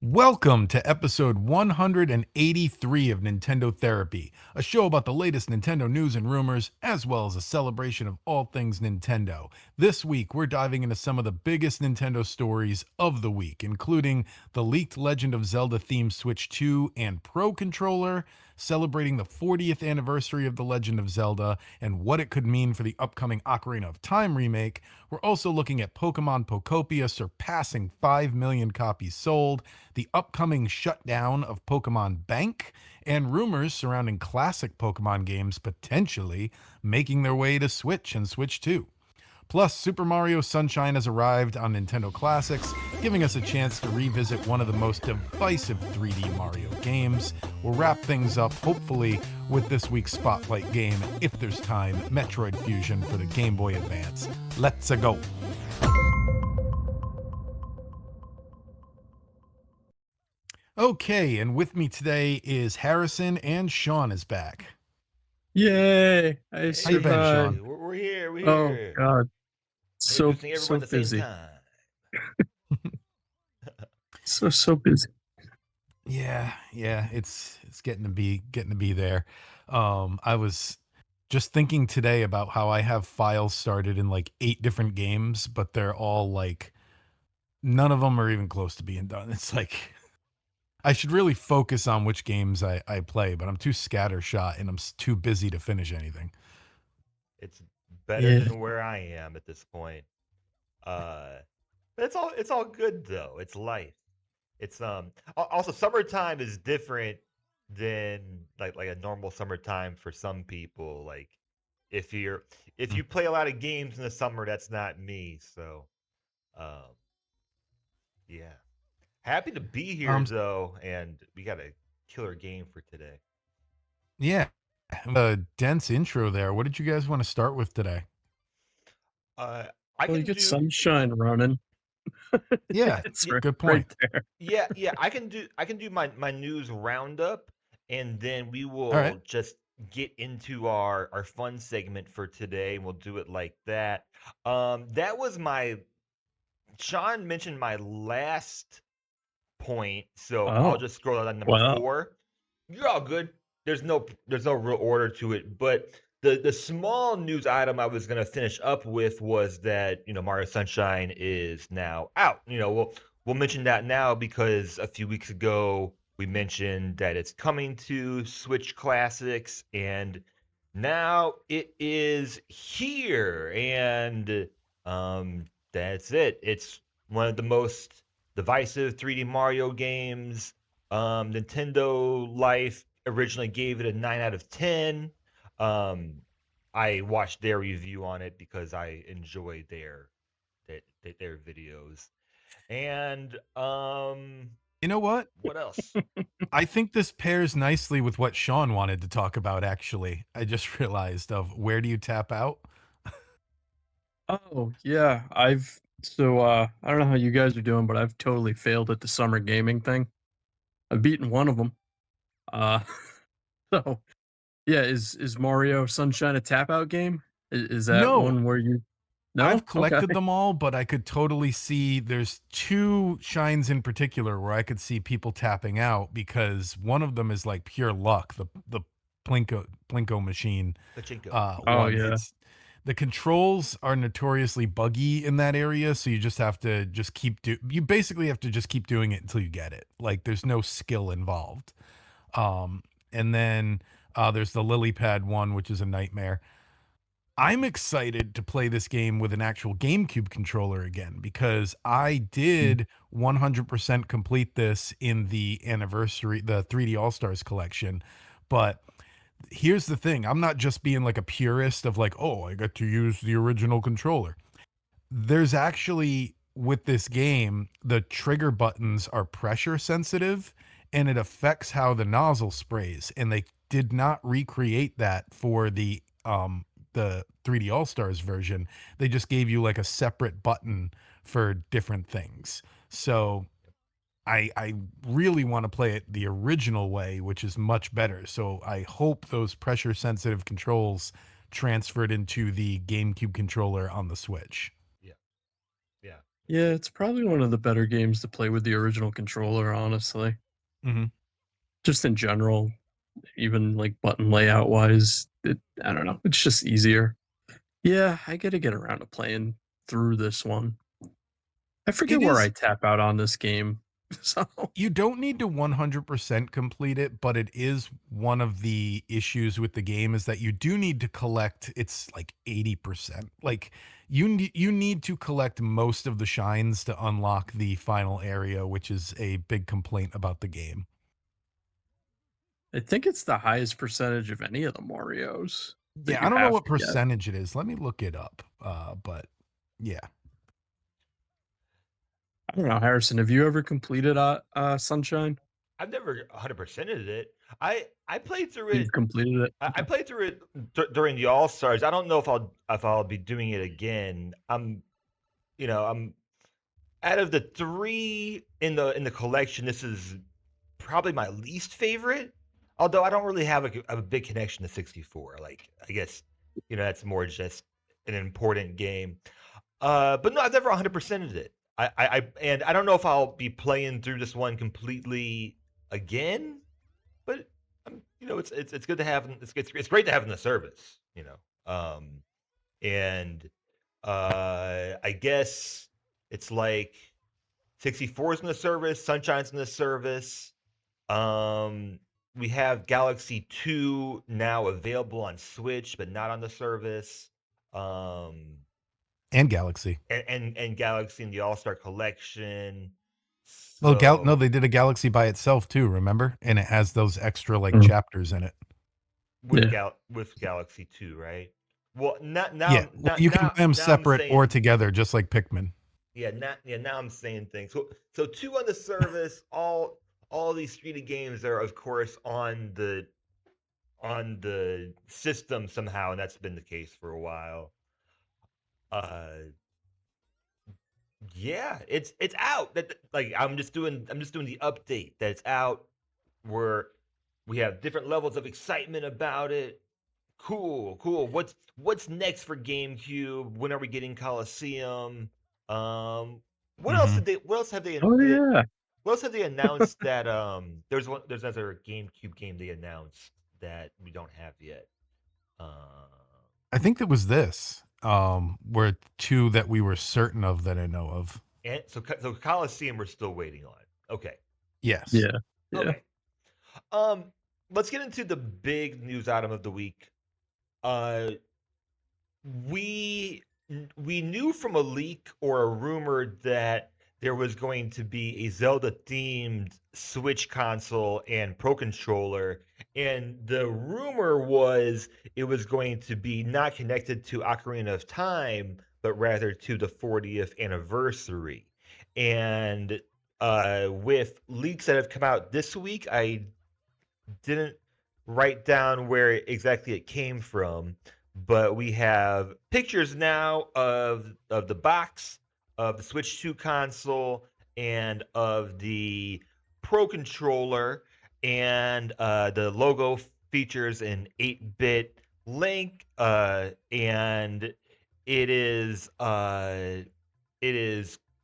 Welcome to episode 183 of Nintendo Therapy, a show about the latest Nintendo news and rumors, as well as a celebration of all things Nintendo. This week, we're diving into some of the biggest Nintendo stories of the week, including the leaked Legend of Zelda-themed Switch 2 and Pro controller, celebrating the 40th anniversary of The Legend of Zelda, and what it could mean for the upcoming Ocarina of Time remake. We're also looking at Pokémon Pokopia surpassing 5 million copies sold, the upcoming shutdown of Pokémon Bank, and rumors surrounding classic Pokemon games potentially making their way to Switch and Switch 2. Plus, Super Mario Sunshine has arrived on Nintendo Classics, giving us a chance to revisit one of the most divisive 3D Mario games. We'll wrap things up, hopefully, with this week's spotlight game, if there's time, Metroid Fusion for the Game Boy Advance. Let's go! Okay, and with me today is Harrison, and Sean is back. Yay! I How you been, survived. Sean? We're here. We're Oh here. God, so Introducing everyone at the same busy. time. So busy. Yeah, it's getting to be there. I was just thinking today about how I have files started in like 8 different games, but they're all like none of them are even close to being done. It's like I should really focus on which games I play, but I'm too scattershot and too busy to finish anything. It's better Yeah. than where I am at this point. Uh, but it's all good though. It's life. It's also summertime is different than like a normal summertime for some people. Like if you're if Mm. you play a lot of games in the summer, that's not me. So um yeah. Happy to be here Um, though, and we got a killer game for today. yeah, a dense intro there. What did you guys want to start with today? Uh I Well, you can get do sunshine running. Yeah, It's y- good right point. there. yeah, I can do my news roundup, and then we All right. will just get into our fun segment for today, and we'll do it like that. That was my Sean mentioned my last point, so I'll Oh, just scroll down to number wow. 4. You're all good. There's no real order to it, but the small news item I was gonna finish up with was that Mario Sunshine is now out. We'll mention that now because a few weeks ago we mentioned that it's coming to Switch Classics, and now it is here, and that's it. It's one of the most divisive 3D Mario games. Nintendo Life originally gave it a 9 out of 10. Um, I watched their review on it because I enjoy their videos. And You know what? what else? I think this pairs nicely with what Sean wanted to talk about, actually. I just realized of where do you tap out? Oh yeah. I don't know how you guys are doing, but I've totally failed at the summer gaming thing. I've beaten one of them. Uh, so yeah. Is Mario Sunshine a tap out game? Is that No, one where you? No. I've Okay. collected them all, but I could totally see there's 2 shines in particular where I could see people tapping out because one of them is like pure luck, the Plinko machine Pachinko. Oh one. yeah. It's the controls are notoriously buggy in that area, so you just have to just you basically have to just keep doing it until you get it. Like there's no skill involved. And then there's the lily pad one, which is a nightmare. I'm excited to play this game with an actual GameCube controller again because I Mm. did 100% complete this in the 3D All Stars collection. But here's the thing, I'm not just being like a purist of like, oh, I got to use the original controller. There's actually, with this game, the trigger buttons are pressure sensitive and it affects how the nozzle sprays. And they did not recreate that for the 3D All Stars version. They just gave you like a separate button for different things. So I really want to play it the original way, which is much better. So I hope those pressure sensitive controls transferred into the GameCube controller on the Switch. Yeah. Yeah. Yeah, it's probably one of the better games to play with the original controller, honestly. Hmm. Just in general, even like button layout wise, I don't know, it's just easier. Yeah, I gotta get around to playing through this one. I forget It where is. I tap out on this game. So You don't need to 100% complete it, but it is one of the issues with the game is that you do need to collect, it's like 80%. Like you need to collect most of the shines to unlock the final area, which is a big complaint about the game. I think it's the highest percentage of any of the Marios that Yeah, you I don't know have what to get. percentage it is. Let me look it up. But yeah. I don't know, Harrison, have you ever completed Sunshine? I've never 100%ed it. I played through You've it. completed it? I Okay. played through it during the All Stars. I don't know if I'll be doing it again. I'm out of the three in the collection. This is probably my least favorite. Although I don't really have a big connection to 64. Like I guess that's more just an important game. But no, I've never 100%ed it. And I don't know if I'll be playing through this one completely again. But it's good to have. It's great to have in the service. And I guess it's like 64 is in the service, Sunshine's in the service. Um, we have Galaxy 2 now available on Switch, but not on the service. Um, And Galaxy. and Galaxy in the All Star Collection. Well, no, So they did a Galaxy by itself too, remember? And it has those extra like Mm, chapters in it. with yeah. Galaxy 2, right? Well, not Yeah, now. well, Not you can now. play them Now I'm separate or saying, together, just like Pikmin. yeah. Now I'm saying things. So two on the service. All these street games are, of course, on the system somehow, and that's been the case for a while. Uh, yeah, it's out. Like I'm just doing the update that it's out. Where we have different levels of excitement about it. Cool, cool. What's next for GameCube? When are we getting Coliseum? What else Hmm. did they? What else have they? Oh, yeah. What else have they announced that there's another GameCube game they announced that we don't have yet. Um, I think that was this. Were two that we were certain of that I know of. and so Coliseum we're still waiting on. Okay, Yes. Yeah. Yeah. okay. Um, let's get into the big news item of the week. Uh, we we knew from a leak or a rumor that there was going to be a Zelda themed Switch console and Pro controller, and the rumor was it was going to be not connected to Ocarina of Time, but rather to the 40th anniversary. And with leaks that have come out this week, I didn't write down where exactly it came from, but we have pictures now of the box, of the Switch 2 console, and of the Pro controller, and the logo features an 8-bit link, and it is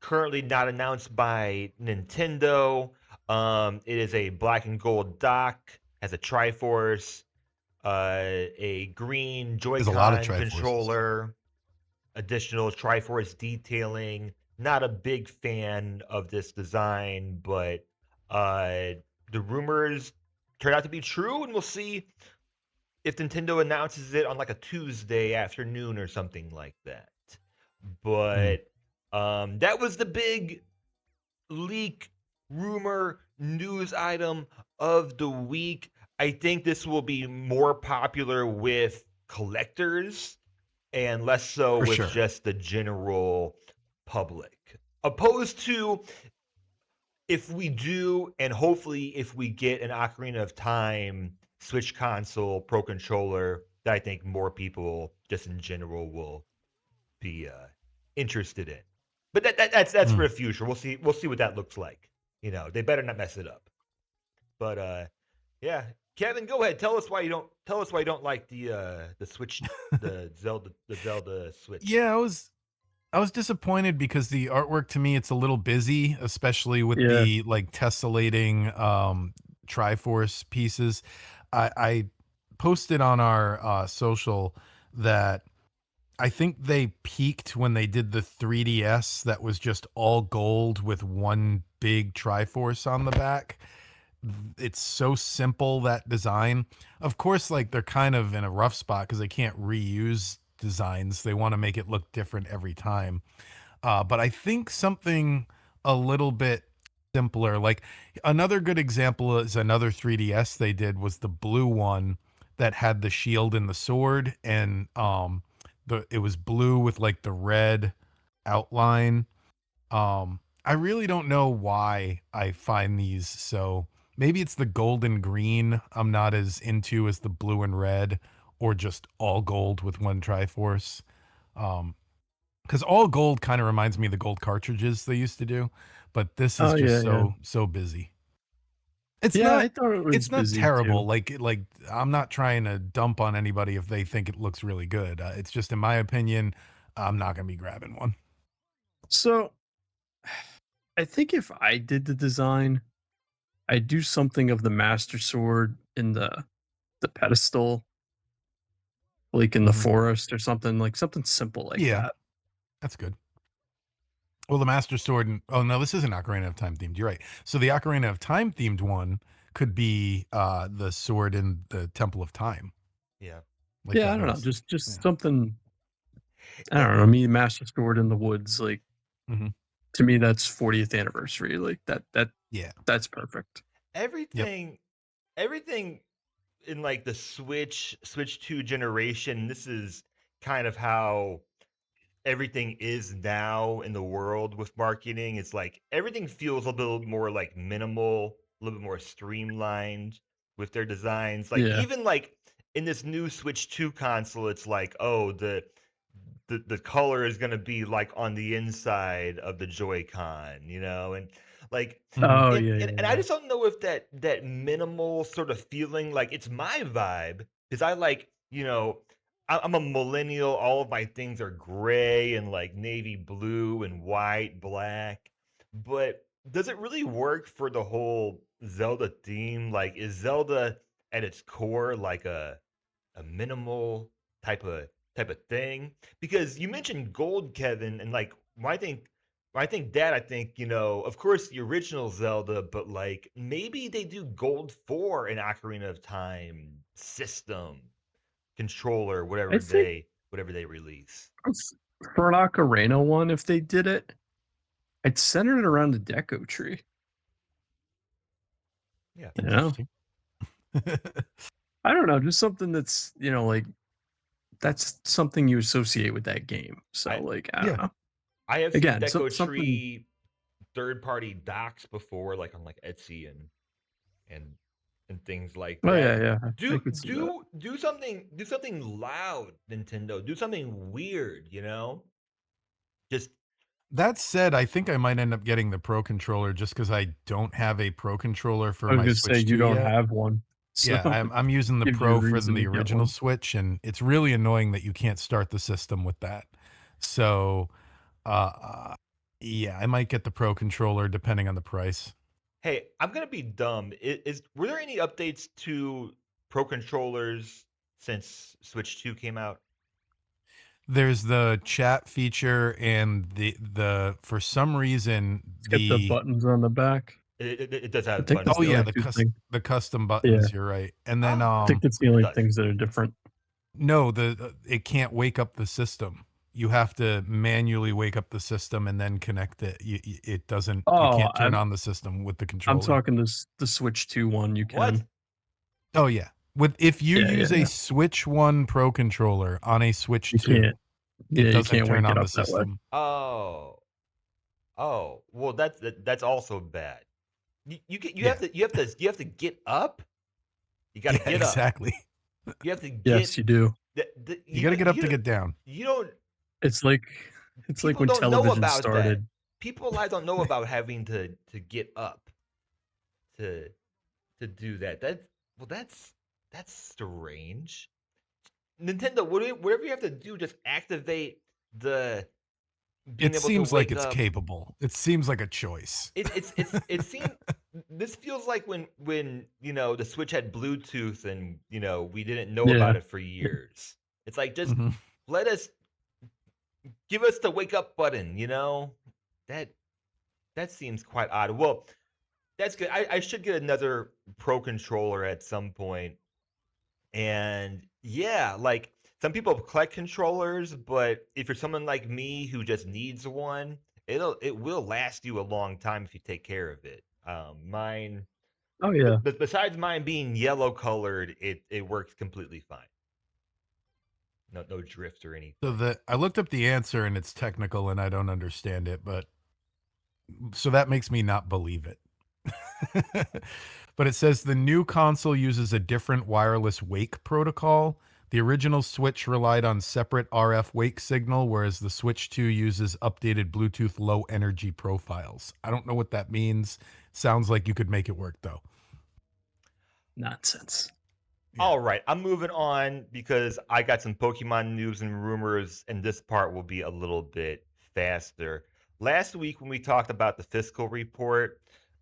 currently not announced by Nintendo. It is a black and gold dock, has a Triforce, a green There's a lot of Joy-Con Triforces. controller, additional Triforce detailing. Not a big fan of this design, but uh, the rumors turn out to be true, and we'll see if Nintendo announces it on like a Tuesday afternoon or something like that. Hmm. But that was the big leak, rumor, news item of the week. I think this will be more popular with collectors and less so For with sure. just the general public. Opposed to if we do, and hopefully if we get an Ocarina of Time Switch console, Pro controller, that I think more people just in general will be interested in. But that's for Mm. the future. We'll see what that looks like. They better not mess it up. But yeah, Kevin, go ahead. Tell us why you don't like the Switch, the Zelda Switch. Yeah, I was disappointed because the artwork to me, it's a little busy, especially with Yeah. the like tessellating Triforce pieces. I posted on our social that I think they peaked when they did the 3DS that was just all gold with one big Triforce on the back. It's so simple, that design. Of course, like they're kind of in a rough spot because they can't reuse designs. They want to make it look different every time. But I think something a little bit simpler, like another good example is another 3DS they did was the blue one that had the shield and the sword, and it was blue with like the red outline. I really don't know why I find these so. Maybe it's the gold and green I'm not as into as the blue and red, or just all gold with one Triforce. Um, because all gold kind of reminds me of the gold cartridges they used to do, but this is Oh just yeah, yeah. so busy. It's Yeah, I not thought it was it's not busy terrible. too. Like I'm not trying to dump on anybody if they think it looks really good. It's just in my opinion, I'm not gonna be grabbing one. So I think if I did the design, I'd do something of the Master Sword in the pedestal, like in the Mhm. forest or something, like something simple like Yeah, that. that's good. Well, the Master Sword and oh no, this isn't Ocarina of Time themed. You're right. So the Ocarina of Time themed one could be the sword in the Temple of Time, Yeah. like Yeah, I that don't whole know, just yeah. something. I Eh, don't know. Me, Master Sword in the woods, like Mhm. to me, that's 40th anniversary. Like Yeah. that's perfect. Yep. everything everything in like the Switch 2 generation, this is kind of how everything is now in the world with marketing. It's like everything feels a little more like minimal, a little bit more streamlined with their designs. Like Yeah. even like in this new Switch 2 console, it's like, oh, the color is gonna be like on the inside of the Joy-Con, and like Mhm. Oh and, yeah, and yeah, and I yeah. just don't know if that minimal sort of feeling, like it's my vibe, because I like, I'm a millennial. All of my things are gray and like navy blue and white, black. But does it really work for the whole Zelda theme? Like, is Zelda at its core like a minimal type of type of thing? Because you mentioned gold, Kevin, and like when I think that, I think, of course the original Zelda, but like maybe they do gold for an Ocarina of Time system, controller, I think whatever they release. f- for an Ocarina one, if they did it, I'd center it around the Deco Tree. Yeah. You know, Interesting. I don't know, just something that's like that's something you associate with that game. So I like I don't Yeah. know. I have seen Again, Deco something. Tree third party docs before, like on like Etsy and and things like Oh yeah, that. yeah. I Do could see that. do do something loud, Nintendo. Do something weird, Just That said, I think I might end up getting the Pro Controller just because I don't have a Pro Controller for I was my gonna say Switch you 2 don't yet. have one, so Yeah, I'm using the gives you a Pro for reason to the get original one. Switch, and it's really annoying that you can't start the system with that. So, uh, yeah, I might get the Pro Controller depending on the price. hey, I'm gonna be dumb. Were there any updates to Pro controllers since Switch 2 came out? There's the chat feature and the for some reason It's got the the buttons on the back. It does I have think buttons that's oh the to yeah, only it. the 2 things. the custom Yeah, buttons, you're right. And then Oh, I think that's the it only does. things that are different. no, the it can't wake up the system. You have to manually wake up the system and then connect it. It doesn't. You Oh, can't turn on the system with the I'm controller. talking this the Switch 2 one, you What? can. Oh yeah. With if you Yeah, yeah, use a yeah. Switch 1 Pro controller on a Switch You 2, can't it yeah, you doesn't can't turn wake it on up the that way. system. Oh. Oh, well, that's also bad. Yeah. You have to get up. You got to Yeah, get up. exactly. You have to get Yes, you do. You got to get up to get down. you don't It's like it's like people when don't know television about that. started. People alive don't know about having to get up to to do that. That's strange. Nintendo, whatever you have to do, just activate the being It able to seems like wake it's up. capable. It seems like a choice. It seemed this feels like when the Switch had Bluetooth and we didn't know Yeah. about it for years. It's like just Mhm. let us give us the wake up button. That that seems quite odd. Well, that's good. I should get another Pro controller at some point. And yeah, like some people collect controllers, but if you're someone like me who just needs one, it will last you a long time if you take care of it. Mine, Oh yeah. but besides mine being yellow colored, it works completely fine. No drift or So anything. I looked up the answer and it's technical and I don't understand it, but so that makes me not believe it. But it says the new console uses a different wireless wake protocol. The original Switch relied on separate RF wake signal, whereas the Switch 2 uses updated Bluetooth low energy profiles. I don't know what that means. Sounds like you could make it work though. Nonsense. Yeah. All right, I'm moving on because I got some Pokemon news and rumors, and this part will be a little bit faster. Last week, when we talked about the fiscal report,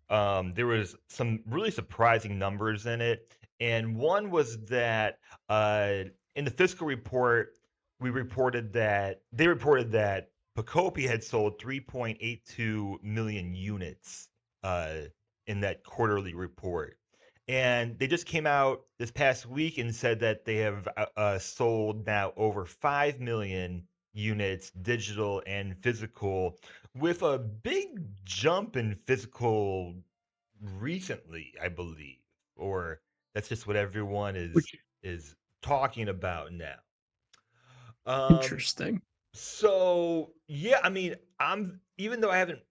there was some really surprising numbers in it, and one was that in the fiscal report, they reported that Pokopia had sold 3.82 million units uh, in that quarterly report. And they just came out this past week and said that they have sold now over 5 million units, digital and physical, with a big jump in physical recently, I believe. Or that's just what everyone Which is talking about now. Um, interesting. so yeah, I mean, I'm even though I haven't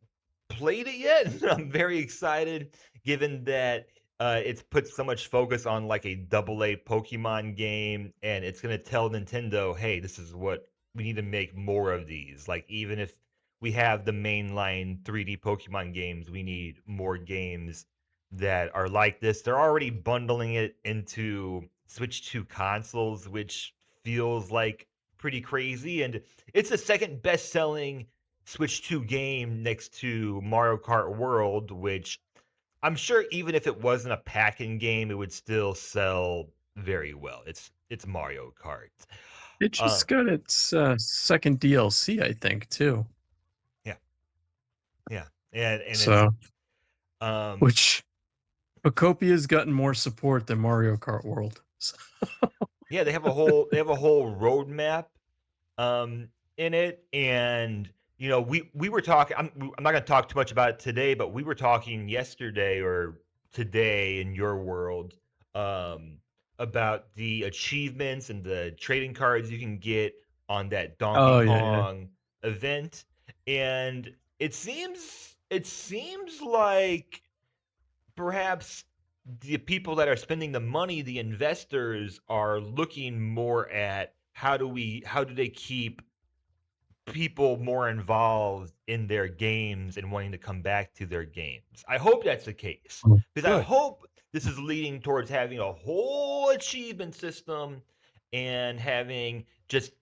played it yet. I'm very excited, given that it's put so much focus on like a double A Pokemon game, and it's gonna tell Nintendo, "Hey, this is what we need to make more of these." Like even if we have the mainline 3D Pokemon games, we need more games that are like this. They're already bundling it into Switch 2 consoles, which feels like pretty crazy, and it's the second best-selling Switch 2 game next to Mario Kart World, which I'm sure even if it wasn't a pack-in game, it would still sell very well. It's Mario Kart. It Uh, just got its second DLC, I think, too. yeah, yeah, and it's So, um which Pocopia's gotten more support than Mario Kart World. So, yeah, they have a whole roadmap um, in it, and we were talking. I'm not going to talk too much about it today, but we were talking yesterday or today in your world um, about the achievements and the trading cards you can get on that Donkey oh yeah, yeah. Kong event, and it seems like perhaps the people that are spending the money, the investors, are looking more at how do they keep people more involved in their games and wanting to come back to their games. I hope that's the case Mm. because I Good. hope this is leading towards having a whole achievement system and having just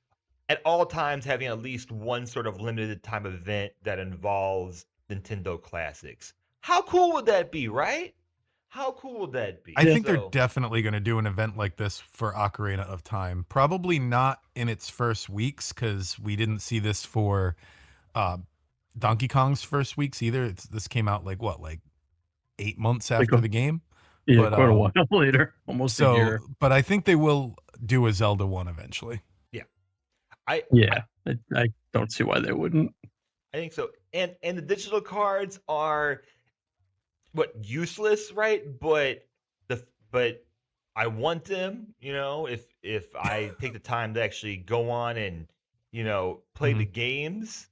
at all times having at least one sort of limited time event that involves Nintendo classics. How cool would that be, right? How cool would that be? I Yeah. think they're So, definitely going to do an event like this for Ocarina of Time. Probably not in its first weeks because we didn't see this for uh, Donkey Kong's first weeks either. This came out like what, like 8 months Like after the game. yeah, But quite a while later, almost a year. but I think they will do a Zelda one eventually. yeah. I Yeah, I don't see why they wouldn't. I think so. And the digital cards are what useless, right? But I want them, if I take the time to actually go on and play the Mhm. games.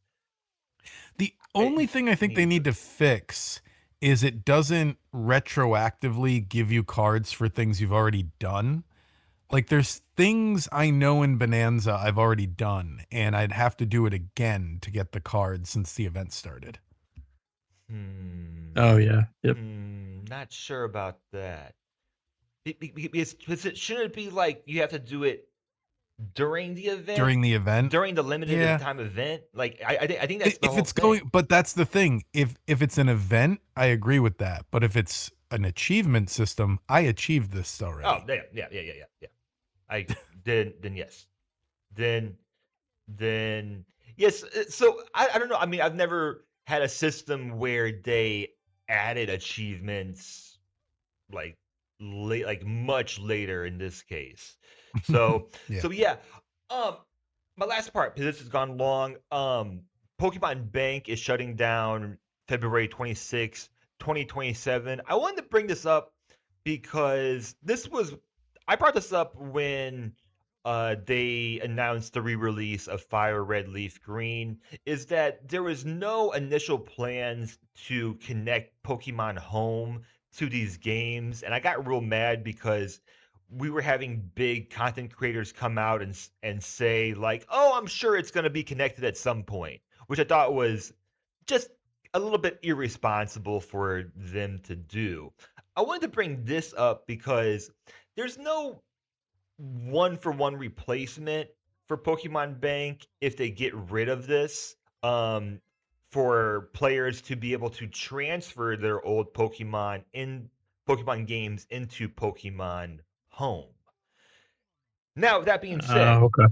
The only It's thing I think they need to needless. fix is it doesn't retroactively give you cards for things you've already done. Like there's things I know in Bonanza I've already done, and I'd have to do it again to get the card since the event started. Hmm. Oh yeah, yep. Not sure about that. Because shouldn't it be like you have to do it during the event, during the event. during the limited Yeah. time event. Like I think that's the If whole it's thing. going, but that's the thing. If it's an event, I agree with that. But if it's an achievement system, I achieved this Oh, already. yeah. I then yes. Then then yes. So I don't know. I mean, I've never had a system where they added achievements like late, like much later in this case. So Yeah. so yeah. Um, my last part, because this has gone long. Pokemon Bank is shutting down February 26th, 2027. I wanted to bring this up because I brought this up when they announced the re-release of Fire Red Leaf Green, is that there was no initial plans to connect Pokemon Home to these games, and I got real mad because we were having big content creators come out and say like, "Oh, I'm sure it's going to be connected at some point," which I thought was just a little bit irresponsible for them to do. I wanted to bring this up because there's no one for one replacement for Pokemon Bank if they get rid of this. For players to be able to transfer their old Pokemon games into Pokemon Home. Now, Okay.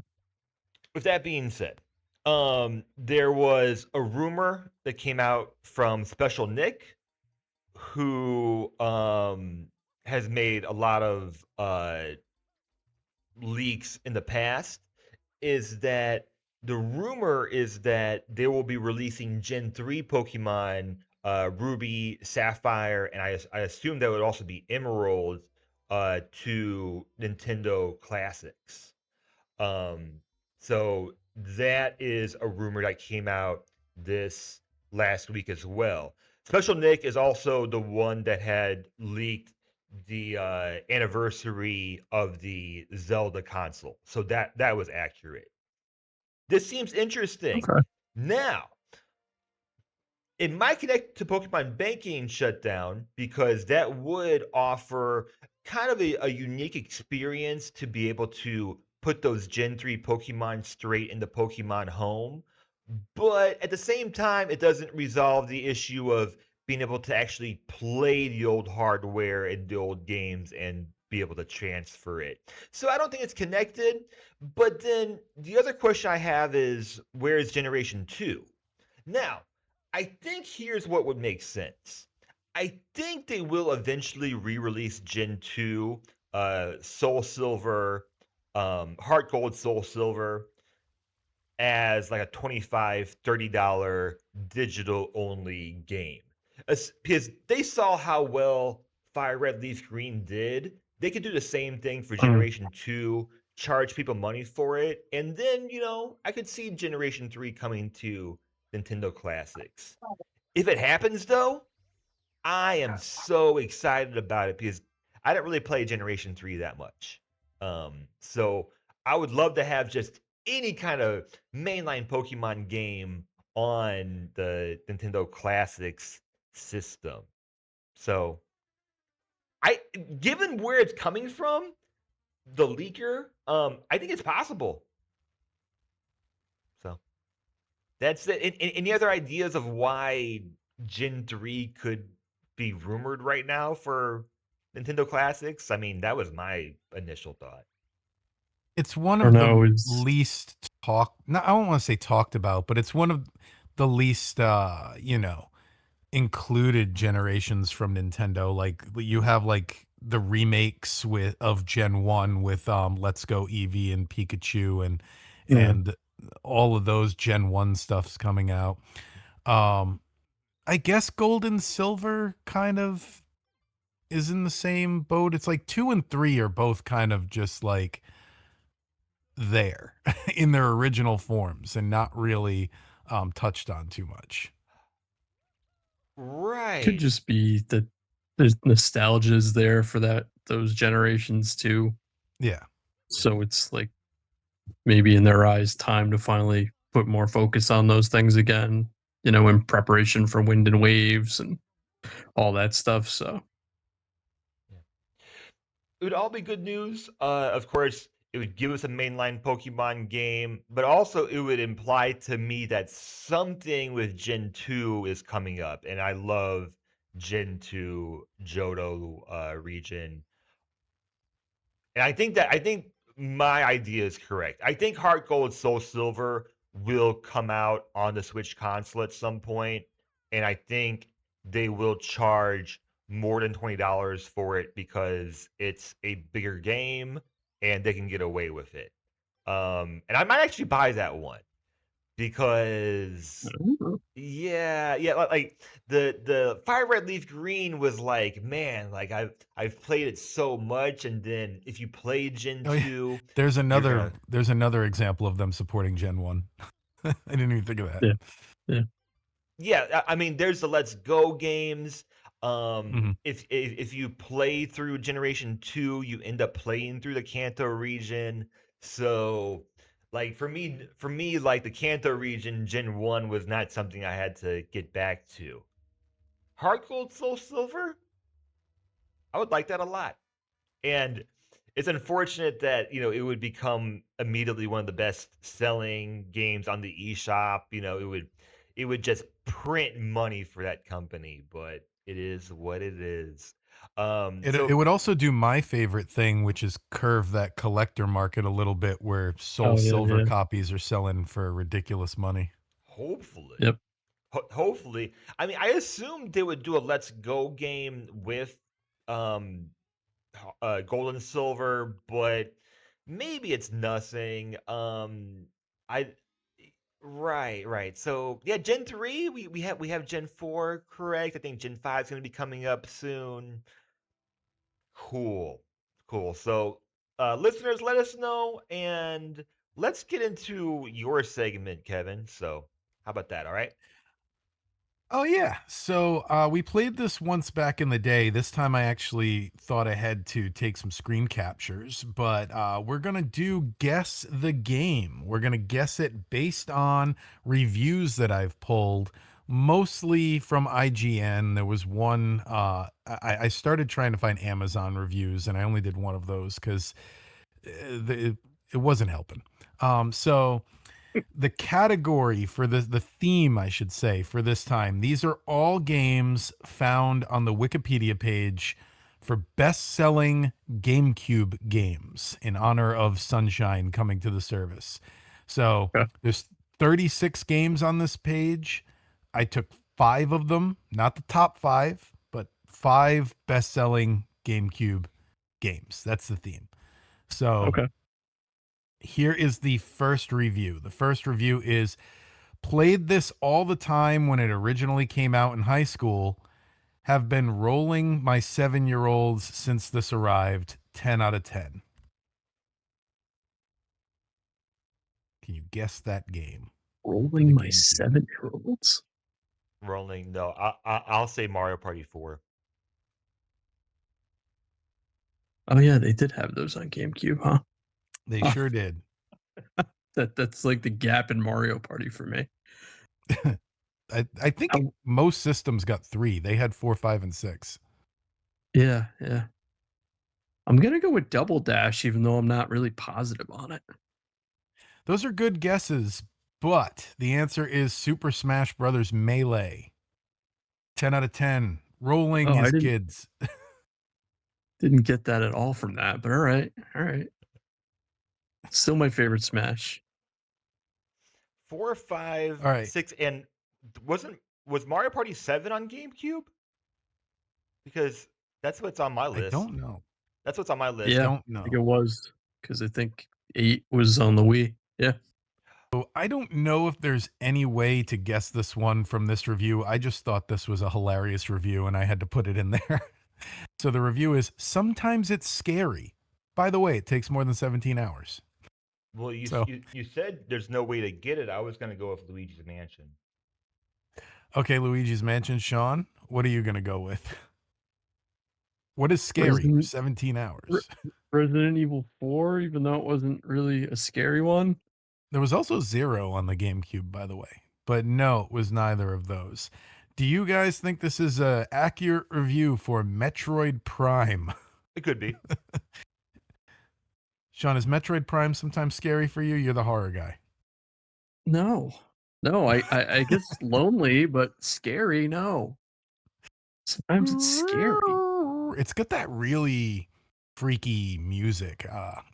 with that being said, there was a rumor that came out from Special Nick, who has made a lot of leaks in the past, is that the rumor is that they will be releasing Gen 3 Pokemon, Ruby, Sapphire, and I assume that would also be Emerald, to Nintendo Classics. Um, so that is a rumor that came out this last week as well. Special Nick is also the one that had leaked the anniversary of the Zelda console, so that was accurate. This seems interesting. Okay. Now, it might connect to Pokemon Banking shutdown because that would offer kind of a unique experience to be able to put those Gen 3 Pokemon straight into Pokemon Home. But at the same time, it doesn't resolve the issue of being able to actually play the old hardware and the old games and be able to transfer it. So I don't think it's connected. But then the other question I have is, where is Generation 2? Now, I think here's what would make sense. I think they will eventually re-release Gen 2, Soul Silver, Heart Gold, Soul Silver, as like a $25-$30 digital only game. Because they saw how well Fire Red Leaf Green did. They could do the same thing for Mm. Generation 2, charge people money for it, and then, I could see Generation 3 coming to Nintendo Classics. If it happens though, I am so excited about it because I didn't really play Generation 3 that much. So I would love to have just any kind of mainline Pokemon game on the Nintendo Classics system. So I given where it's coming from, the leaker, I think it's possible. So that's it. Any other ideas of why Gen 3 could be rumored right now for Nintendo Classics? I mean, that was my initial thought. It's one I don't of the know. Is least talked, no, I don't want to say talked about, but it's one of the least included generations from Nintendo. Like you have like the remakes with of Gen 1 with Let's Go Eevee and Pikachu yeah. and all of those Gen 1 stuff's coming out. Um I guess Gold and Silver kind of is in the same boat. It's like 2 and 3 are both kind of just like there in their original forms and not really touched on too much. Could Right. just be that there's nostalgia's there for those generations too. Yeah. So it's like maybe in their eyes time to finally put more focus on those things again, in preparation for Wind and Waves and all that stuff. So Yeah. It would all be good news. Of course, it would give us a mainline Pokemon game, but also it would imply to me that something with Gen 2 is coming up, and I love Gen 2 Johto region. And I think my idea is correct. I think Heart Gold Soul Silver will come out on the Switch console at some point, and I think they will charge more than $20 for it because it's a bigger game and they can get away with it. And I might actually buy that one because Ooh. yeah, like the Fire Red Leaf Green was like, man, like I've played it so much, and then if you play Gen Oh yeah, 2, there's you're another gonna there's another example of them supporting Gen 1. I didn't even think of that. Yeah. Yeah. yeah, I mean, there's the Let's Go games. Mhm. If you play through Generation 2, you end up playing through the Kanto region. So like for me, like the Kanto region, Gen 1 was not something I had to get back to. Heart Gold Soul Silver? I would like that a lot. And it's unfortunate that, it would become immediately one of the best selling games on the eShop. It would just print money for that company, but it is what it is. It So would also do my favorite thing, which is curve that collector market a little bit where Soul Oh yeah. Silver Yeah. copies are selling for ridiculous money. hopefully, Yep. hopefully, I mean, I assumed they would do a Let's Go game with um gold and silver, but maybe it's nothing. I right. So yeah, Gen 3, we have Gen 4, correct? I think Gen 5 is gonna be coming up soon. Cool. Cool. So listeners, let us know, and let's get into your segment, Kevin. So how about that? All right. Oh yeah. So we played this once back in the day. This time I actually thought ahead to take some screen captures, but we're gonna do guess the game. We're gonna guess it based on reviews that I've pulled, mostly from IGN. There was one. I started trying to find Amazon reviews, and I only did one of those because it wasn't helping. So the category for the theme, I should say, for this time, these are all games found on the Wikipedia page for best-selling GameCube games in honor of Sunshine coming to the service. So Okay. there's 36 games on this page. I took 5 of them, not the top 5, but 5 best-selling GameCube games. That's the theme. So Okay. here is the first review. The first review is played this all the time when it originally came out in high school. Have been rolling my 7-year-olds since this arrived. 10 out of 10. Can you guess that game for the Rolling my GameCube? 7-year-olds. Rolling. No, I'll say Mario Party 4. Oh yeah, they did have those on GameCube, huh? They Huh. sure did. That's like the gap in Mario Party for me. I think How, most systems got 3. They had 4, 5, and 6. yeah, yeah. I'm gonna go with Double Dash, even though I'm not really positive on it. Those are good guesses, but the answer is Super Smash Brothers Melee. 10 out of 10. Rolling Oh, I his didn't kids. didn't get that at all from that, but all right. Still my favorite Smash. 4, 5, All right. 6, and was Mario Party 7 on GameCube? Because that's what's on my I list. don't know. That's what's on my I list. Yeah, don't I think it know. was because I think 8 was on the Wii. Yeah. So I don't know if there's any way to guess this one from this review. I just thought this was a hilarious review and I had to put it in there. So the review is sometimes it's scary. By the way, it takes more than 17 hours. Well, you So, you, you said there's no way to get it. I was gonna go with Luigi's Mansion. okay, Luigi's Mansion, Sean, what are you going to go with? What is scary for Resident 17 Re- hours? Resident Evil 4, even though it wasn't really a scary one. There was also Zero on the GameCube, by the way, but no, it was neither of those. Do you guys think this is a accurate review for Metroid Prime? It could be. Sean, is Metroid Prime sometimes scary for you? You're the horror guy. No. No, I guess lonely, but scary, no. Sometimes it's scary. It's got that really freaky music.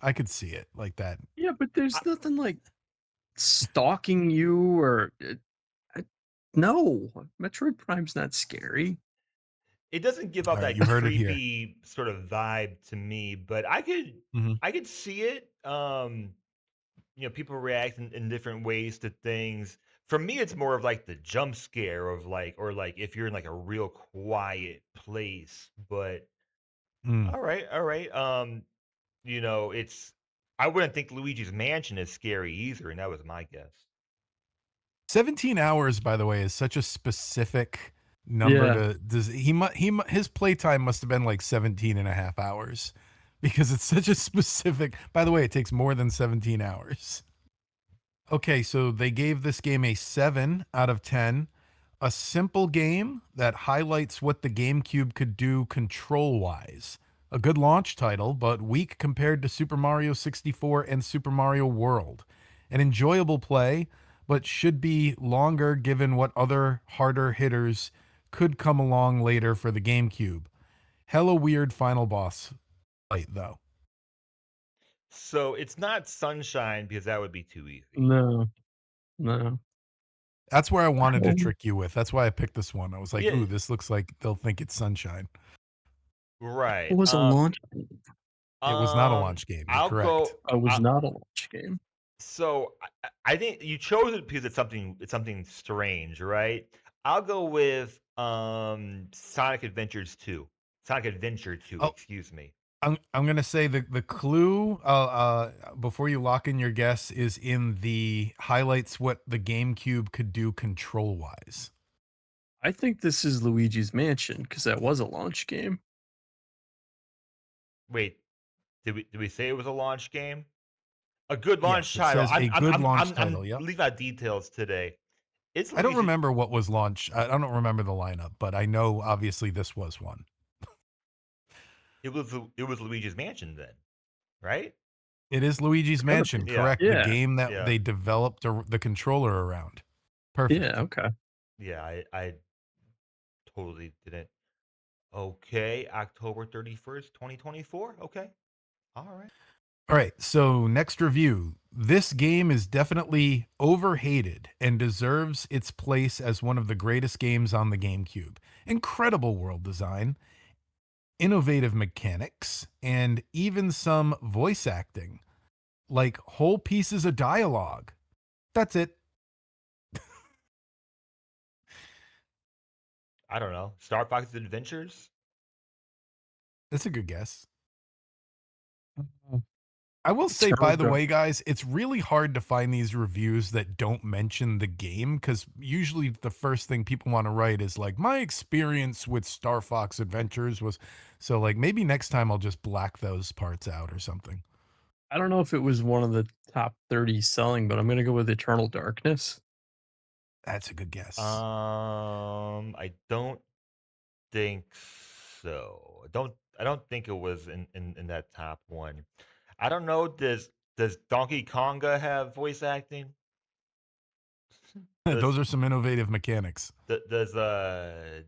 I could see it like that. Yeah, but I, there's nothing like stalking you or I, no. Metroid Prime's not scary. it doesn't give All off right, that you heard it here. creepy sort of vibe to me, but Mhm. I could see it. People react in different ways to things. For me, it's more of like the jump scare of like, or like if you're in like a real quiet place. But Mm. all right, all right. It's I wouldn't think Luigi's Mansion is scary either, and that was my guess. 17 hours, by the way, is such a specific number Yeah. to does his playtime must have been like 17 and a half hours because it's such a specific. By the way, it takes more than 17 hours. Okay, so they gave this game a 7 out of 10. A simple game that highlights what the GameCube could do control-wise. A good launch title, but weak compared to Super Mario 64 and Super Mario World. An enjoyable play, but should be longer given what other harder hitters could come along later for the GameCube. Hella weird final boss fight, though. So it's not Sunshine because that would be too easy. No. No. That's where I wanted to Um, trick you with. That's why I picked this one. I was like, Yeah, ooh, this looks like they'll think it's Sunshine. right. It was a launch. It was not a launch game. You're I'll correct. go. I was not a launch game. So I think you chose it because it's something strange, right? I'll go with Sonic Adventures 2. Sonic Adventure 2, Oh, excuse me. I'm gonna say the clue before you lock in your guess is in the highlights what the GameCube could do control wise. I think this is Luigi's Mansion because that was a launch game. Wait, did we say it was a launch game? A good launch Yes, it title. says a good launch I'm title. Yep. leaving out details today. It's I don't Luigi. remember what was launched. I don't remember the lineup, but I know obviously this was one. It was Luigi's Mansion then, right? It is Luigi's It's gotta be. Mansion, Yeah, correct? The Yeah. game that yeah, they developed the controller around. Yeah. Perfect. Okay. yeah. I totally didn't. Okay, October 31st, 2024. Okay, all right. All right, so next review. This game is definitely overhated and deserves its place as one of the greatest games on the GameCube. Incredible world design, innovative mechanics, and even some voice acting, like whole pieces of dialogue. That's it. I don't know. Star Fox Adventures. That's a good guess. Uh, I will say, Eternal by the Dark. way, guys, it's really hard to find these reviews that don't mention the game because usually the first thing people want to write is like, my experience with Star Fox Adventures was. So, like, maybe next time I'll just black those parts out or something. I don't know if it was one of the top 30 selling, but I'm gonna go with Eternal Darkness. That's a good guess. I don't think so. I don't think it was in that top one. I don't know. Does Donkey Konga have voice acting? Does Those are some innovative mechanics. does Pikmin?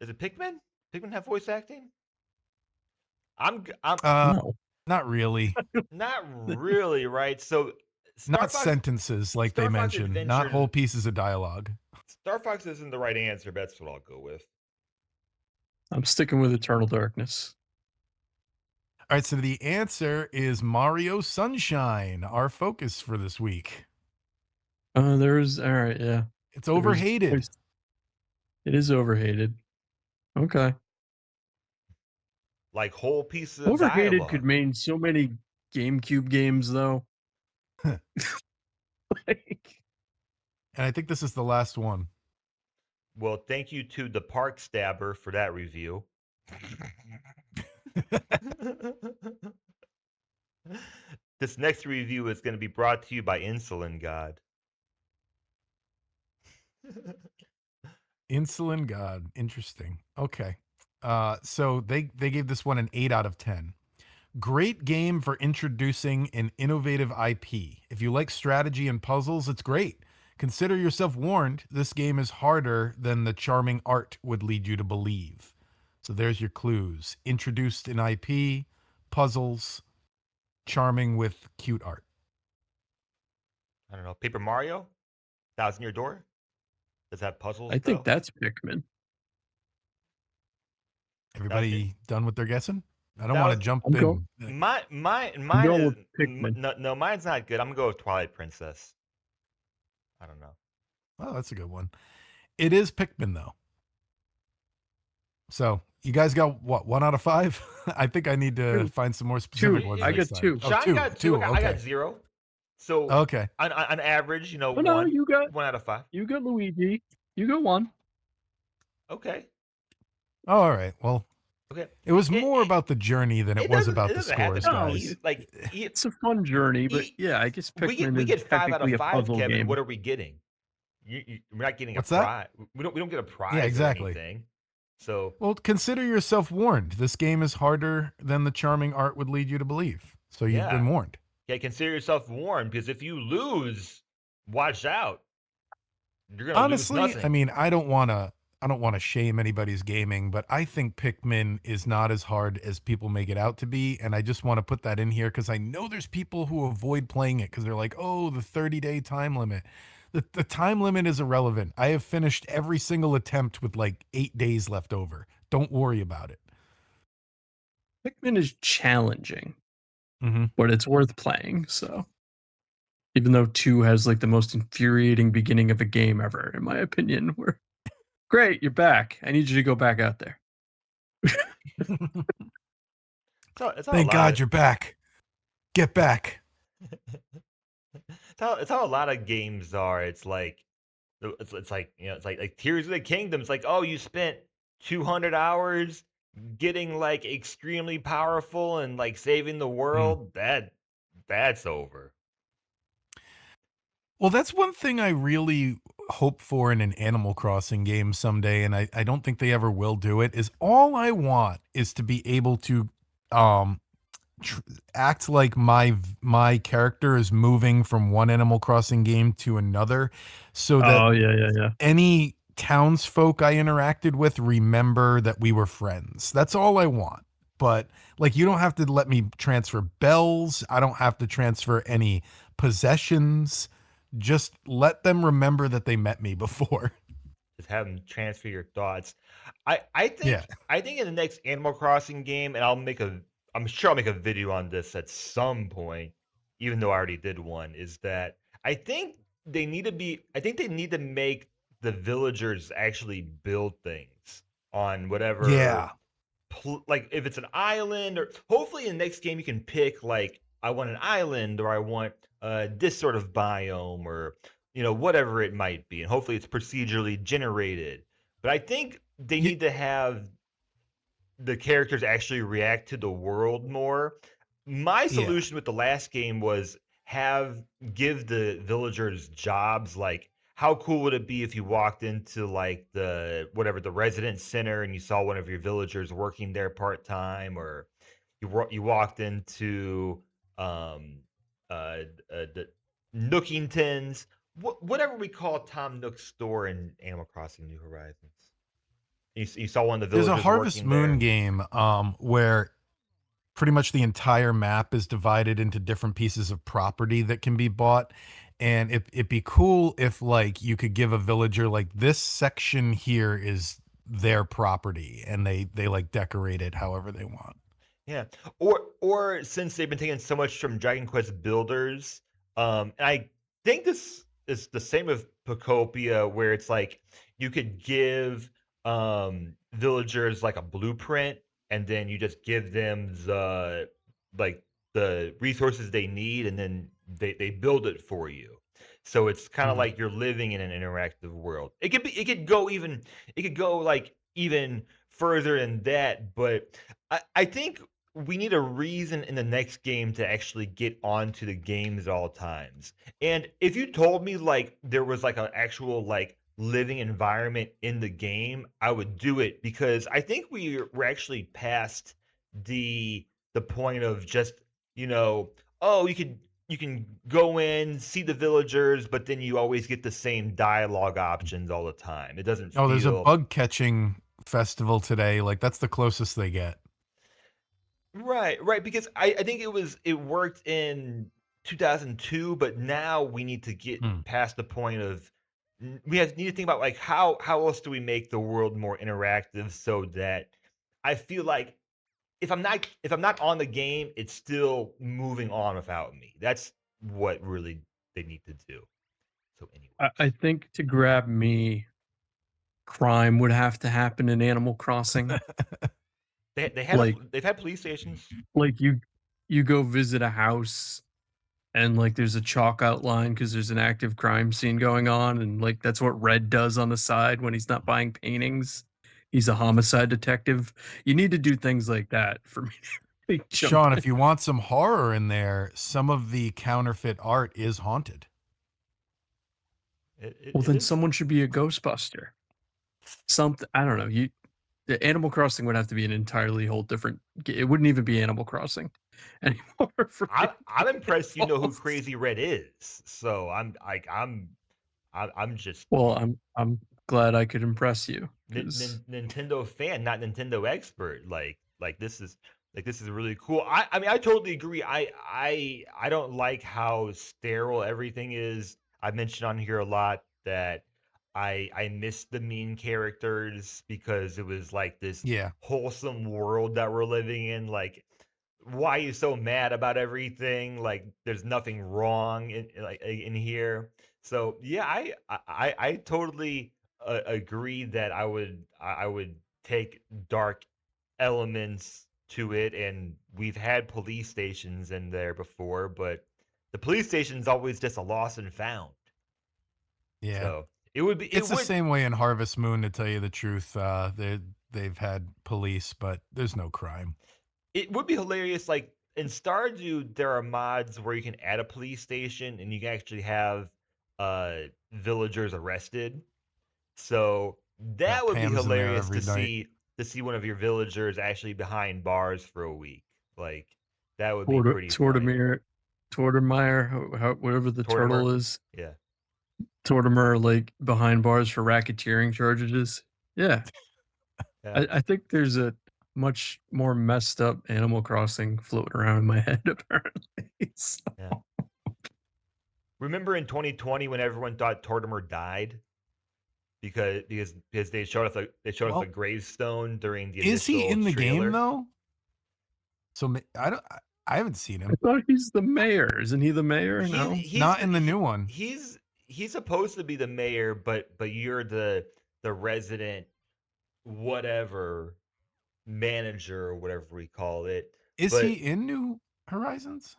Is it Pikmin? Pikmin have voice acting? I'm Uh, No. Not really. not really, right? So Star Not Fox sentences like they Star Fox mentioned, not Adventures whole pieces of dialogue. Star Fox isn't the right answer, but that's what I'll go with. I'm sticking with Eternal Darkness. All right, so the answer is Mario Sunshine, our focus for this week. There's all right, yeah. It's There's overhated. voice. It is overhated. Okay. Like whole pieces of Overhated could dialogue. mean so many GameCube games though. And Like, I think this is the last one. Well, thank you to the Park Stabber for that review. This next review is going to be brought to you by Insulin God. Insulin God. Interesting. Okay. So they gave this one an 8 out of 10. Great game for introducing an innovative IP. If you like strategy and puzzles, it's great. Consider yourself warned, this game is harder than the charming art would lead you to believe. So there's your clues. Introduced an IP, puzzles, charming with cute art. I don't know. Paper Mario, Thousand Year Door. Does that have I puzzles think though? that's Pikmin. That was Everybody done with their guessing? I don't that want to was jump I'm going. in. I'm mine going is with Pikmin. no, mine's not good. I'm gonna go with Twilight Princess. I don't know. Oh, that's a good one. It is Pikmin though. So you guys got what, 1 out of 5? I think I need to Two. find some more specific Two. ones I next got time. two. Oh, Sean two, got two. two. I Okay. got 0. So Okay. on average, Oh no, one, you got 1 out of 5. Luigi. You got one. Okay. Oh, all right. Well, Okay. it was It, more it about the journey than it it was doesn't about it the doesn't have to scores, be No, guys. like it's a fun journey, but e- yeah, I guess we Pikmin we is get 5 out of technically a 5, puzzle Kevin. game. What are we getting? We're not getting a What's that? prize. We don't get a Yeah, prize or exactly. anything. So Well, consider yourself warned. This game is harder than the charming art would lead you to believe. So you've yeah, been warned. yeah. Consider yourself warned because if you lose, watch out. You're gonna lose Honestly, I nothing. mean, I don't want to shame anybody's gaming, but I think Pikmin is not as hard as people make it out to be, and I just want to put that in here cuz I know there's people who avoid playing it cuz they're like, "Oh, the 30-day time limit." The time limit is irrelevant. I have finished every single attempt with like 8 days left over. Don't worry about it. Pikmin is challenging, Mhm. but it's worth playing. So even though 2 has like the most infuriating beginning of a game ever, in my opinion, where great, you're back. I need you to go back out there. It's how a Thank lot of God you're back. Get back. it's how a lot of games are. It's like it's like it's like Tears of the Kingdom. It's like, oh, you spent 200 hours getting like extremely powerful and like saving the Mm. world. That's over. Well, that's one thing I really hope for in an Animal Crossing game someday, and I don't think they ever will do it, is all I want is to be able to um tr- act like my character is moving from one Animal Crossing game to another so that Oh yeah. any townsfolk I interacted with remember that we were friends. That's all I want. But like, you don't have to let me transfer bells. I don't have to transfer any possessions. Just let them remember that they met me before. Just have them transfer your thoughts. I Yeah. think I think in the next Animal Crossing game, and I'm sure I'll make a video on this at some point, even though I already did one, is that I think they need to make the villagers actually build things on whatever Yeah. like if it's an island, or hopefully in the next game you can pick like I want an island or I want this sort of biome, or whatever it might be, and hopefully it's procedurally generated. But I think they Y- need to have the characters actually react to the world more. My yeah. solution with the last game was have give the villagers jobs. Like, how cool would it be if you walked into like the resident center and you saw one of your villagers working there part time, or you walked into um the Nookingtons, whatever we call Tom Nook's store in Animal Crossing New Horizons. You saw one of the There's a villagers Harvest working Moon there. game where pretty much the entire map is divided into different pieces of property that can be bought. And it'd be cool if like you could give a villager like this section here is their property and they like decorate it however they want. Yeah. Or since they've been taking so much from Dragon Quest Builders, and I think this is the same with Pokopia, where it's like you could give villagers like a blueprint, and then you just give them like the resources they need, and then they build it for you. So it's kind of Mhm. like you're living in an interactive world. It could go like even further than that, but I think we need a reason in the next game to actually get onto the games at all times. And if you told me like there was like an actual like living environment in the game, I would do it because I think we're actually past the the point of just, you know, oh, you can go in, see the villagers, but then you always get the same dialogue options all the time. It doesn't Oh, there's a feel bug catching festival today. Like that's the closest they get. right, right, because I think it worked in 2002, but now we need to get Hmm. past the point of we need to think about like how else do we make the world more interactive so that I feel like if I'm not on the game, it's still moving on without me. That's what really they need to do. So, I anyways, think to grab me, crime would have to happen in Animal Crossing. Like they've had police stations. like you go visit a house and like there's a chalk outline because there's an active crime scene going on, and like that's what Red does on the side when he's not buying paintings. He's a homicide detective. You need to do things like that for me to really jump Sean, in. if you want some horror in there, some of the counterfeit art is haunted. Well, It then is. someone should be a Ghostbuster. Something I don't know. The Animal Crossing would have to be an entirely whole different. It wouldn't even be Animal Crossing anymore for me to I'm get impressed. You know who false. Crazy Red is. So I'm just Well, I'm glad I could impress you because Nintendo fan, not Nintendo expert. This is really cool. I mean I totally agree. I don't like how sterile everything is. I've mentioned on here a lot that I miss the mean characters because it was like this Yeah. wholesome world that we're living in. Like why are you so mad about everything? Like there's nothing wrong in here. So yeah, I totally agree that I would take dark elements to it, and we've had police stations in there before, but the police station's always just a lost and found. Yeah. So it It's the would same way in Harvest Moon, to tell you the truth. They've had police, but there's no crime. it would be hilarious. Like in Stardew, there are mods where you can add a police station and you can actually have villagers arrested. So Yeah, that would be Pam's in there hilarious every night. to see one of your villagers actually behind bars for a week. Like that would be Torta pretty funny. Tortimere Tortimer, whatever the Tortimer, turtle is, yeah, Tortimer, like behind bars for racketeering charges. Yeah, yeah, I think there's a much more messed up Animal Crossing floating around in my head apparently. So, yeah. Remember in 2020 when everyone thought Tortimer died because they showed us a Well, gravestone during the is he initial in the game trailer. though? So I don't. I haven't seen I him. thought he's the mayor. Isn't he the mayor? No. He's Not the in the new one. he's supposed to be the mayor, but you're the resident whatever manager or whatever we call it. Is he But in New Horizons?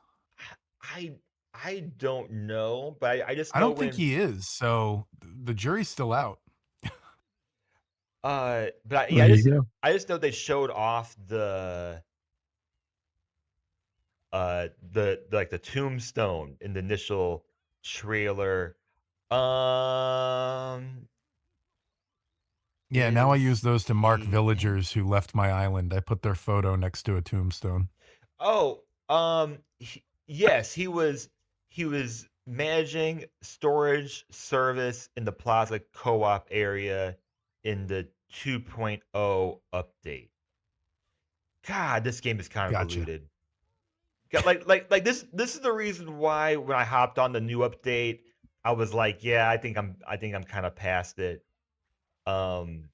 I I don't know, but I just I know don't think when he is. So the jury's still out. but yeah, There you go. I just know they showed off like the tombstone in the initial trailer. Um Yeah, now I use is those to mark he villagers who left my island. I put their photo next to a tombstone. Oh, yes, he was managing storage service in the Plaza Co-op area in the 2.0 update. God, this game is Gotcha. convoluted. Like this is the reason why when I hopped on the new update, I was like, yeah, I think I'm kind of past it. Um,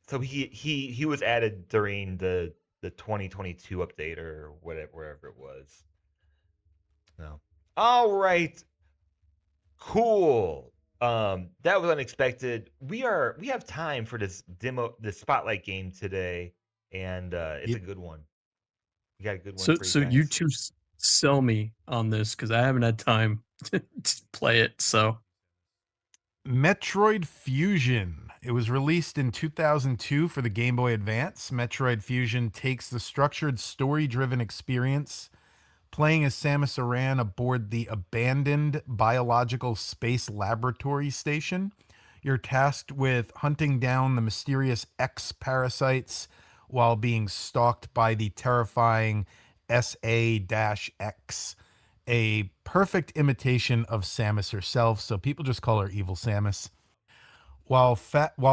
so he was added during the 2022 update or whatever wherever it was. No. All right. Cool. That was unexpected. We have time for this spotlight game today, and it's a Yep. good one. We got a good one So for you you guys. two sell me on this because I haven't had time to play it. So Metroid Fusion. It was released in 2002 for the Game Boy Advance. Metroid Fusion takes the structured, story driven experience playing as Samus Aran aboard the abandoned biological space laboratory station. You're tasked with hunting down the mysterious X parasites while being stalked by the terrifying SA-X, a perfect imitation of Samus herself, so people just call her Evil Samus. While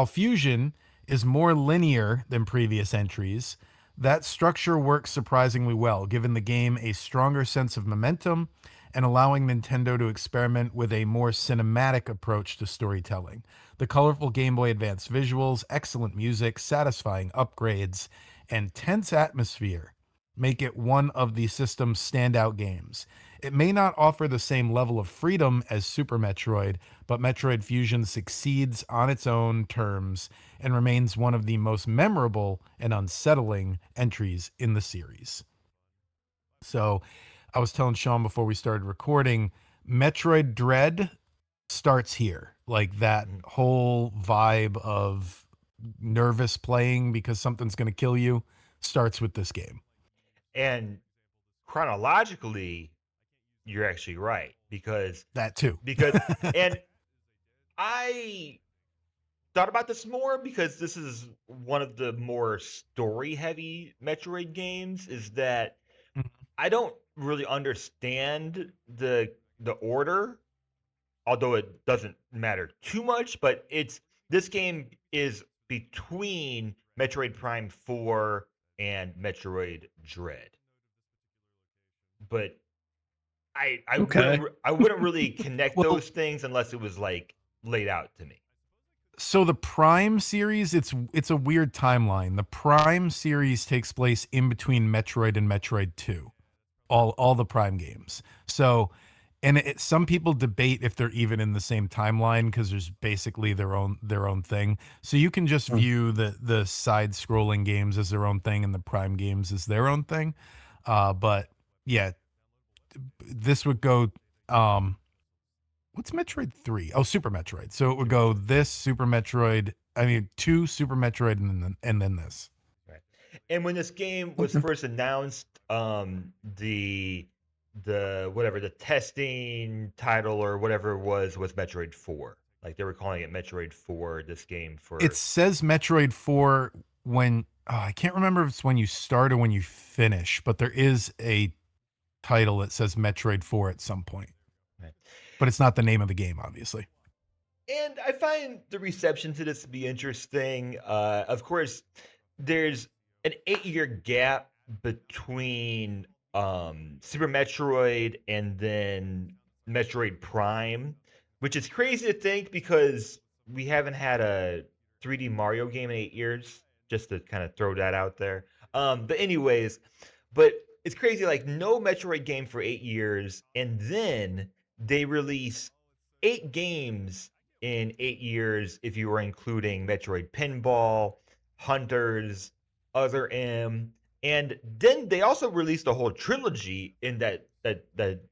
Fusion is more linear than previous entries, that structure works surprisingly well, giving the game a stronger sense of momentum and allowing Nintendo to experiment with a more cinematic approach to storytelling. The colorful Game Boy Advance visuals, excellent music, satisfying upgrades, and tense atmosphere make it one of the system's standout games. It may not offer the same level of freedom as Super Metroid, but Metroid Fusion succeeds on its own terms and remains one of the most memorable and unsettling entries in the series. So, I was telling Sean before we started recording, Metroid Dread starts here. Like that Mhm. whole vibe of nervous playing because something's going to kill you starts with this game. And chronologically, you're actually right That too. because and I thought about this more because this is one of the more story heavy Metroid games is that I don't really understand the order, although it doesn't matter too much, but it's this game is between Metroid Prime 4 and Metroid Dread. But Okay. I wouldn't really connect Well, those things unless it was like laid out to me. so the Prime series, it's a weird timeline. The Prime series takes place in between Metroid and Metroid 2. All the Prime games. So and some people debate if they're even in the same timeline because there's basically their own thing. So you can just Mm. view the side scrolling games as their own thing and the Prime games as their own thing. But yeah, this would go um what's Metroid 3? Oh, Super Metroid. So it would Super go Metroid. this Super Metroid, I mean, 2 Super Metroid and then this. Right. And when this game was Okay. first announced, the whatever the testing title or whatever it was Metroid 4. Like they were calling it Metroid 4, this game It for says Metroid 4 when I can't remember if it's when you start or when you finish, but there is a title that says Metroid 4 at some point. right. But it's not the name of the game, obviously. And I find the reception to this to be interesting. Of course, there's an 8-year gap between Super Metroid and then Metroid Prime, which is crazy to think because we haven't had a 3D Mario game in 8 years. Just to kind of throw that out there. But anyways, but it's crazy. Like no Metroid game for 8 years, and then they release 8 games in 8 years if you were including Metroid Pinball, Hunters, Other M, and then they also released a whole trilogy in that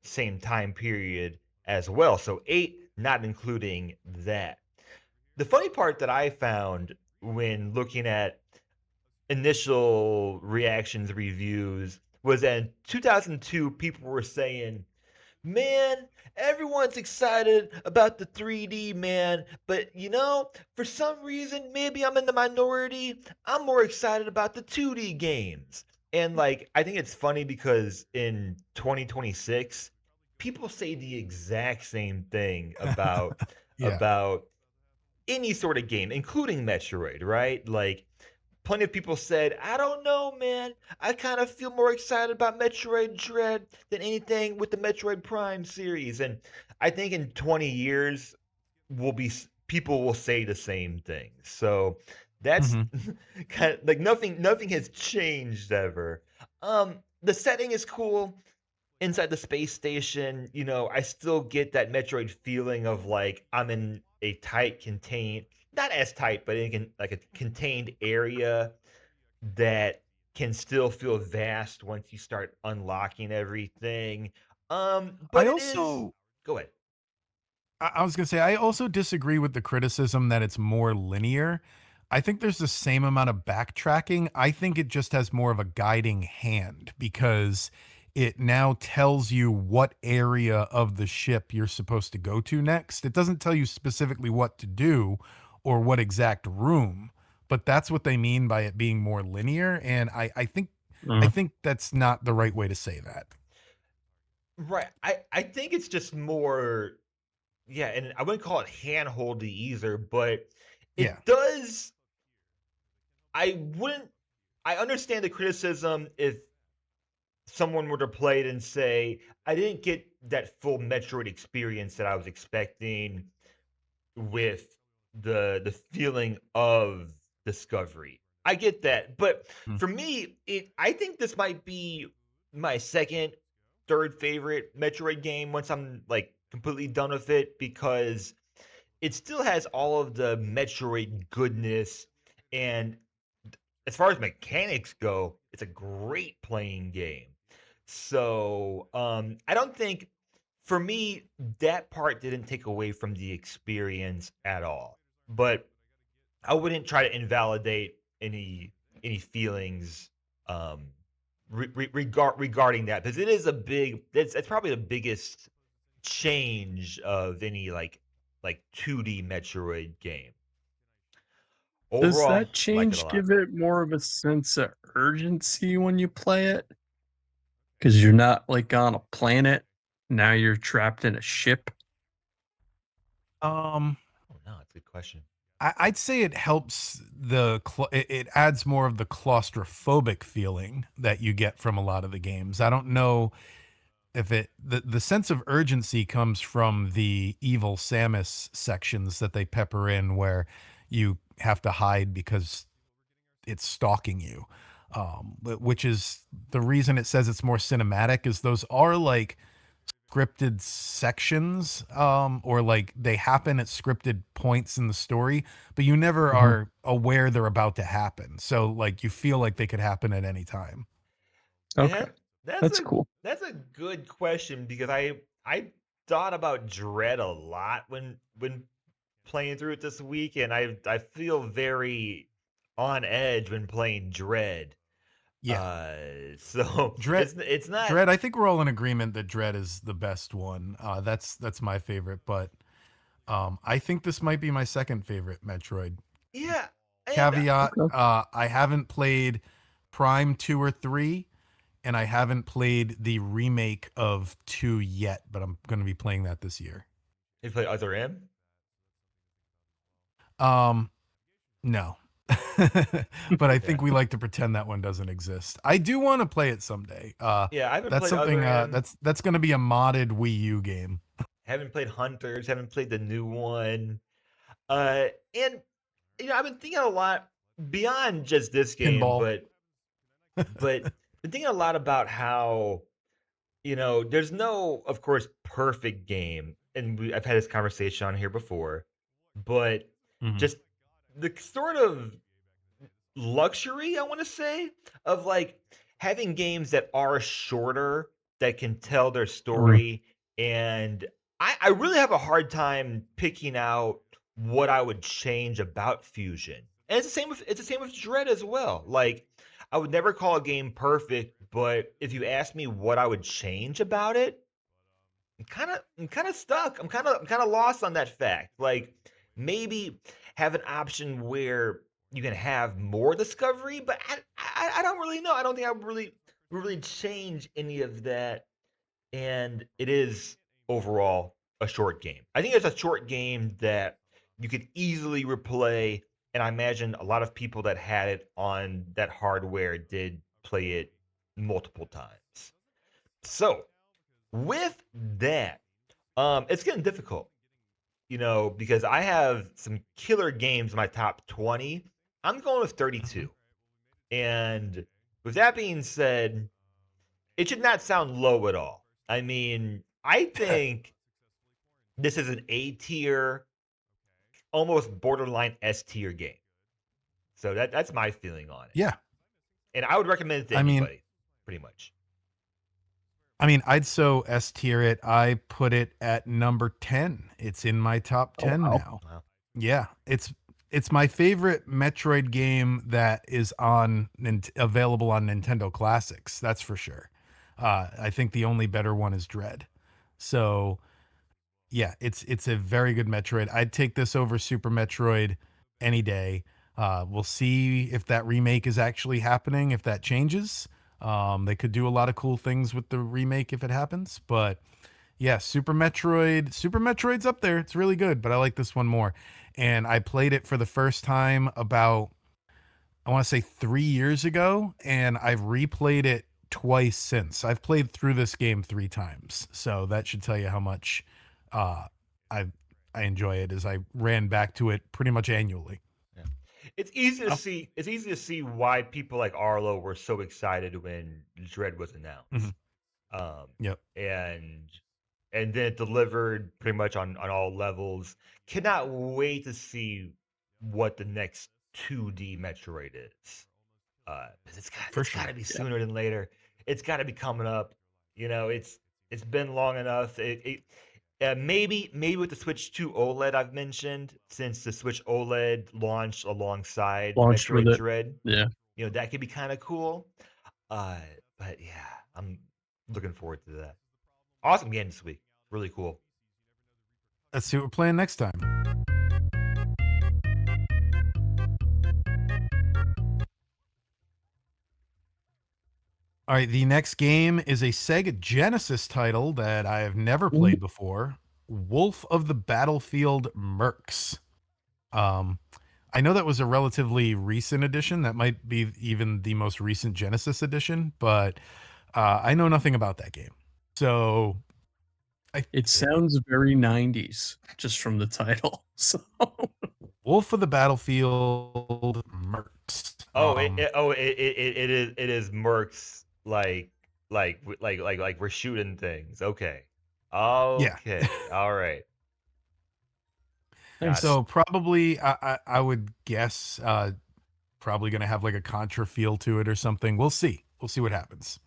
same time period as well. So 8, not including that. The funny part that I found when looking at initial reactions, reviews, was that in 2002, people were saying, man, everyone's excited about the 3D, man. But for some reason, maybe I'm in the minority. I'm more excited about the 2D games. And like, I think it's funny because in 2026, people say the exact same thing Yeah. about any sort of game, including Metroid, right? Like, plenty of people said, I don't know, man. I kind of feel more excited about Metroid Dread than anything with the Metroid Prime series. And I think in 20 years, people will say the same thing. So that's hmm kind of like nothing has changed ever. The setting is cool inside the space station. I still get that Metroid feeling of like I'm in a tight contained, not as tight, but like a contained area that can still feel vast once you start unlocking everything. I But it is. also Go ahead. I was gonna say I also disagree with the criticism that it's more linear. I think there's the same amount of backtracking. I think it just has more of a guiding hand because it now tells you what area of the ship you're supposed to go to next. It doesn't tell you specifically what to do or what exact room, but that's what they mean by it being more linear. And I think I Mm. think that's not the right way to say that. Right. I think it's just more, yeah, and I wouldn't call it handholdy either, but Yeah. it does. I wouldn't. I understand the criticism if someone were to play it and say, I didn't get that full Metroid experience that I was expecting with the feeling of discovery. I get that, but Mm. for me, it I think this might be my second, third favorite Metroid game once I'm like completely done with it because it still has all of the Metroid goodness, and as far as mechanics go, it's a great playing game. So, I don't think for me that part didn't take away from the experience at all. But I wouldn't try to invalidate any feelings um regarding that because it is a big it's probably the biggest change of any like 2D Metroid game. Does Overall, that liked it a change lot. give it more of a sense of urgency when you play it? Because you're not like on a planet. Now you're trapped in a ship. Um, Oh no, that's a good question. I'd say it helps it adds more of the claustrophobic feeling that you get from a lot of the games. I don't know if the sense of urgency comes from the evil Samus sections that they pepper in where you have to hide because it's stalking you. Which is the reason it says it's more cinematic is those are like scripted sections or like they happen at scripted points in the story, but you never Mhm. are aware they're about to happen, so like you feel like they could happen at any time. Okay, Yeah, that's that's a cool. that's a good question because I thought about Dread a lot when playing through it this week, and I feel very on edge when playing Dread. Yeah. So dread it's not. Dread, I think we're all in agreement that Dread is the best one. That's my favorite, but I think this might be my second favorite Metroid. Yeah, and Caveat, Okay. I haven't played Prime 2 or 3, and I haven't played the remake of 2 yet, but I'm going to be playing that this year. you play Other M. Um, no. But I Yeah, think we like to pretend that one doesn't exist. I do want to play it someday. yeah. I haven't That's played Other something M. that's going to be a modded Wii U game. Haven't played Hunters. Haven't played the new one. And I've been thinking a lot beyond just this game, Pinball. but been thinking a lot about how there's no, of course, perfect game, and I've had this conversation on here before, but Mhm. just the sort of luxury, I want to say, of like having games that are shorter that can tell their Mm. story. And I really have a hard time picking out what I would change about Fusion. And it's the same with Dread as well. Like I would never call a game perfect, but if you ask me what I would change about it, I'm kind of stuck. I'm kind of lost on that fact. Like maybe have an option where you can have more discovery, but I don't really know. I don't think I would really change any of that. And it is overall a short game. I think it's a short game that you could easily replay, and I imagine a lot of people that had it on that hardware did play it multiple times. So with that, it's getting difficult, because I have some killer games in my top 20. I'm going with Mhm. 32. And with that being said, it should not sound low at all. I mean, I think this is an A tier, almost borderline S tier game. So that's my feeling on it. Yeah. And I would recommend it to I mean, anybody, pretty much. I'd so S tier it. I put it at number 10. It's in my top Oh 10 wow. now. Wow. Yeah, it's my favorite Metroid game that is available on Nintendo Classics. That's for sure. I think the only better one is Dread. So yeah, it's a very good Metroid. I'd take this over Super Metroid any day. We'll see if that remake is actually happening, if that changes. They could do a lot of cool things with the remake if it happens, but yeah, Super Metroid's up there. It's really good, but I like this one more. And I played it for the first time about, I want to say 3 years ago, and I've replayed it twice since. I've played through this game 3 times, so that should tell you how much uh, I I enjoy it. As I ran back to it pretty much annually. Yeah. It's easy to Oh. see. It's easy to see why people like Arlo were so excited when Dread was Mhm. announced. Um, Yep, and then it delivered pretty much on all levels. Cannot wait to see what the next 2D Metroid is. 'Cause for it's got to sure. be Yeah. sooner than later. It's got to be coming up. It's been long enough. Maybe with the Switch 2 OLED I've mentioned, since the Switch OLED launched alongside Launched with Metroid it. Dread, Yeah. that could be kind of cool. Uh, but yeah, I'm looking forward to that. Awesome game this week. Really cool. Let's see what we're playing next time. All right, the next game is a Sega Genesis title that I have never Ooh. played before. Wolf of the Battlefield Mercs. Um, I know that was a relatively recent edition. That might be even the most recent Genesis edition, but I know nothing about that game. So I It sounds very 90s just from the title. So Wolf of the Battlefield Mercs. It is Mercs like we're shooting things. Okay. Yeah. Okay. All right. Got nice. it. So probably I would guess probably going to have like a Contra feel to it or something. We'll see. We'll see what happens.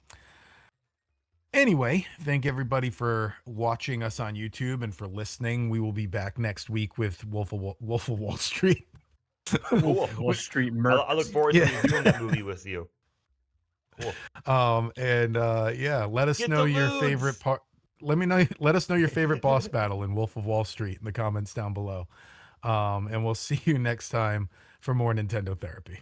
Anyway, thank everybody for watching us on YouTube and for listening. We will be back next week with Wolf of Wall Street. Wolf Cool. of Wall Wait, Street I look Mercs. forward to yeah. reviewing that movie with you. Cool. And yeah, let us Get know the your favorite loods. part. Let us know your favorite boss battle in Wolf of Wall Street in the comments down below. And we'll see you next time for more Nintendo Therapy.